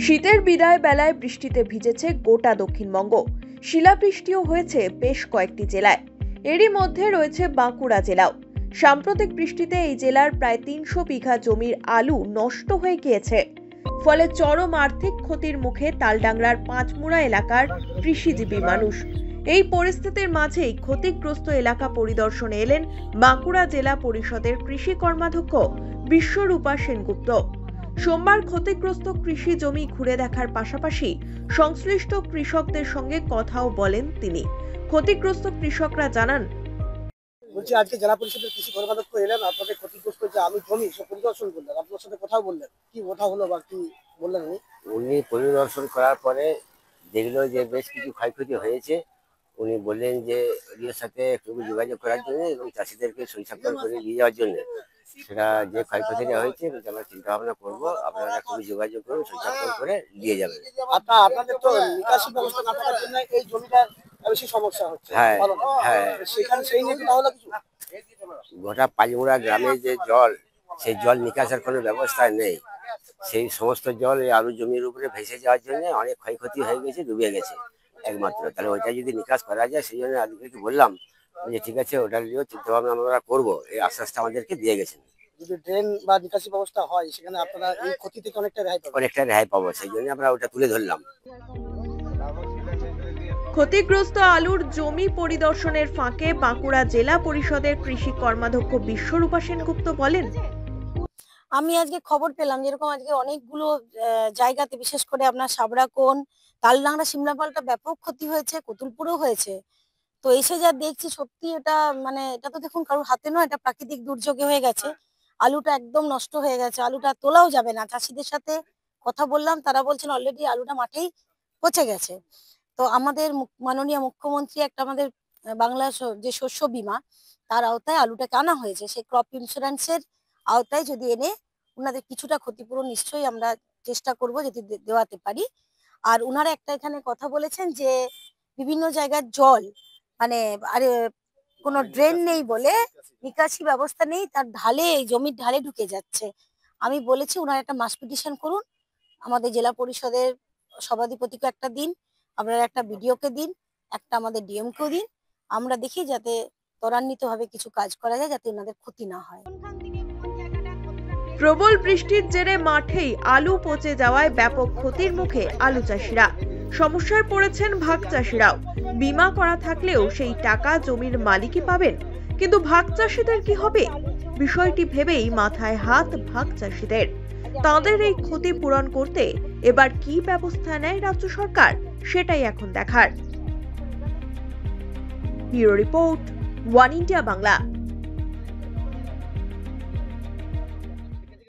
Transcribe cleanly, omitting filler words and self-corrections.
শীতের বিদায় বেলায় বৃষ্টিতে ভিজেছে গোটা দক্ষিণবঙ্গ। শিলাবৃষ্টিও হয়েছে বেশ কয়েকটি জেলায়। এরই মধ্যে রয়েছে বাঁকুড়া জেলাও। সাম্প্রতিক বৃষ্টিতে এই জেলার প্রায় ৩০০ বিঘা জমির আলু নষ্ট হয়ে গিয়েছে। ফলে চরম আর্থিক ক্ষতির মুখে তালডাংরার পাঁচমুড়া এলাকার কৃষিজীবী মানুষ। এই পরিস্থিতির মাঝেই ক্ষতিগ্রস্ত এলাকা পরিদর্শনে এলেন বাঁকুড়া জেলা পরিষদের কৃষি কর্মাধ্যক্ষ বিশ্বরূপা সেনগুপ্ত। সোমবার ক্ষতিগ্রস্ত কৃষি জমি ঘুরে দেখার পাশাপাশি সংশ্লিষ্ট কৃষকদের সঙ্গে কথাও বলেন তিনি। ক্ষতিগ্রস্ত কৃষকরা জানান, বলছি আজকে জেলা পরিষদের কৃষি কর্মাধ্যক্ষ এলেন, আপনাদের ক্ষতিগ্রস্ত যে আলু জমি সব পরিদর্শন করলেন, আপনার সাথে কথা বললেন, কি কথা হলো বা কি বললেন উনি পরিদর্শন করার পরে দেখলো যে বেশ কিছু ক্ষয়ক্ষতি হয়েছে। উনি বললেন যে ওদের সাথে একটু যোগাযোগ করার জন্য এবং চাষিদেরকে শৈশাক্ত করে নিয়ে যাওয়ার জন্য। সেটা যে ক্ষয়ক্ষতিটা হয়েছে আমরা চিন্তা ভাবনা করবো, আপনারা খুবই যোগাযোগ করুন, শৈশাক্ত করে নিয়ে যাবেন। আপনাদের তো নিকাশি ব্যবস্থা না থাকার জন্য এই জমিটা বেশি সমস্যা হচ্ছে। হ্যাঁ হ্যাঁ, সেখানে সেই নিয়ে তাহলে কিছু গোটা পাঁচমুড়া গ্রামে যে জল, সেই জল নিকাশের কোনো ব্যবস্থা নেই। সেই সমস্ত জল এই আলু জমির উপরে ভেসে যাওয়ার জন্য অনেক ক্ষয়ক্ষতি হয়ে গেছে, ডুবে গেছে একমাত্র। তাহলে ওইটা যদি নিকাশ করা যায়, সেই জন্য আজকে বললাম যে ঠিক আছে, ওটা নিয়েও চিন্তা ভাবনা আমরা করবো, এই আশ্বাসটা আমাদেরকে দিয়ে গেছেন। যদি ড্রেন বা নিকাশি ব্যবস্থা হয়, সেখানে আপনারা এই ক্ষতি থেকে অনেকটা রেহাই পাবো, সেই জন্য আমরা ওটা তুলে ধরলাম। ক্ষতিগ্রস্ত আলুর জমি পরিদর্শনের ফাঁকে বাঁকুড়া জেলা পরিষদের কৃষি কর্মাধ্যক্ষ বিশ্বরূপা সেনগুপ্ত বলেন, আমি আজকে খবর পেলাম যেরকম আজকে অনেকগুলো জায়গাতে, বিশেষ করে আপনার সাবরাকোন, তালডাংরা, সিমলাপালটা ব্যাপক ক্ষতি হয়েছে, কতুলপুরেও হয়েছে। তো এসে যা দেখছি সত্যি এটা এটা তো দেখুন কারোর হাতে নয়, এটা প্রাকৃতিক দুর্যোগে হয়ে গেছে। আলুটা একদম নষ্ট হয়ে গেছে, আলুটা তোলাও যাবে না। চাষিদের সাথে কথা বললাম, তারা বলছেন অলরেডি আলুটা মাঠেই পচে গেছে। তো আমাদের মাননীয় মুখ্যমন্ত্রী একটা আমাদের বাংলা যে শস্য বীমা, তার আওতায় আলুটাকে আনা হয়েছে। সেই ক্রপ ইন্স্যুরেন্সের আওতায় যদি এনে ওনাদের কিছুটা ক্ষতিপূরণ নিশ্চয়ই আমরা চেষ্টা করব যদি দেওয়াতে পারি। আর ওনারা একটা এখানে কথা বলেছেন যে বিভিন্ন জায়গার জল আরে কোনো ড্রেন নেই বলে, নিকাশি ব্যবস্থা নেই, তার ঢালে, জমির ঢালে ঢুকে যাচ্ছে। আমি বলেছি ওনারা একটা মাস পিটিশন করুন, আমাদের জেলা পরিষদের সভাধিপতিকে একটা দিন, আপনারা একটা বিডিওকে দিন, একটা আমাদের ডিএমকেও দিন। আমরা দেখি যাতে ত্বরান্বিতভাবে কিছু কাজ করা যায়, যাতে ওনাদের ক্ষতি না হয়। প্রবল বৃষ্টির জেরে মাঠেই আলু পচে যাওয়ায় ব্যাপক ক্ষতির মুখে আলু চাষিরা। সমস্যায় পড়েছেন ভাগ চাষিরাও। বীমা করা থাকলেও সেই টাকা জমির মালিকই পাবেন, কিন্তু ভাগ চাষিদের কি হবে? বিষয়টি ভেবেই মাথায় হাত ভাগ চাষিদের। তাদের এই ক্ষতি পূরণ করতে এবার কি ব্যবস্থা নেয় রাজ্য সরকার, সেটাই এখন দেখার। Bureau report, one India Bangla.